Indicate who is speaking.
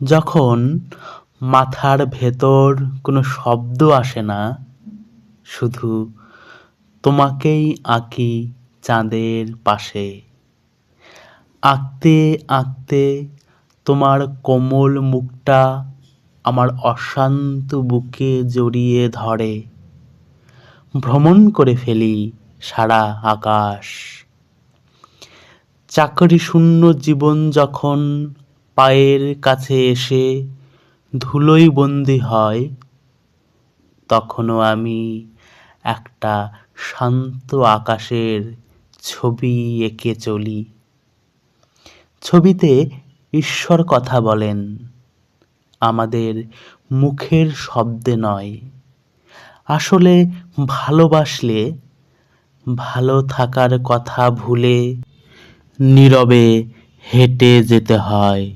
Speaker 1: যখন মাথার ভেতর কোনো শব্দ আসে না, শুধু তোমাকেই আঁকি চাঁদের পাশে। আঁকতে আঁকতে তোমার কোমল মুখটা আমার অশান্ত বুকে জড়িয়ে ধরে। ভ্রমণ করে ফেলি সারা আকাশ। চাকরি শূন্য জীবন যখন পায়ের কাছে এসে ধুলোয় বন্দি হয়, তখনও আমি একটা শান্ত আকাশের ছবি এঁকে চলি। ছবিতে ঈশ্বর কথা বলেন, আমাদের মুখের শব্দে নয়। আসলে ভালোবাসলে ভালো থাকার কথা ভুলে নীরবে হেঁটে যেতে হয়।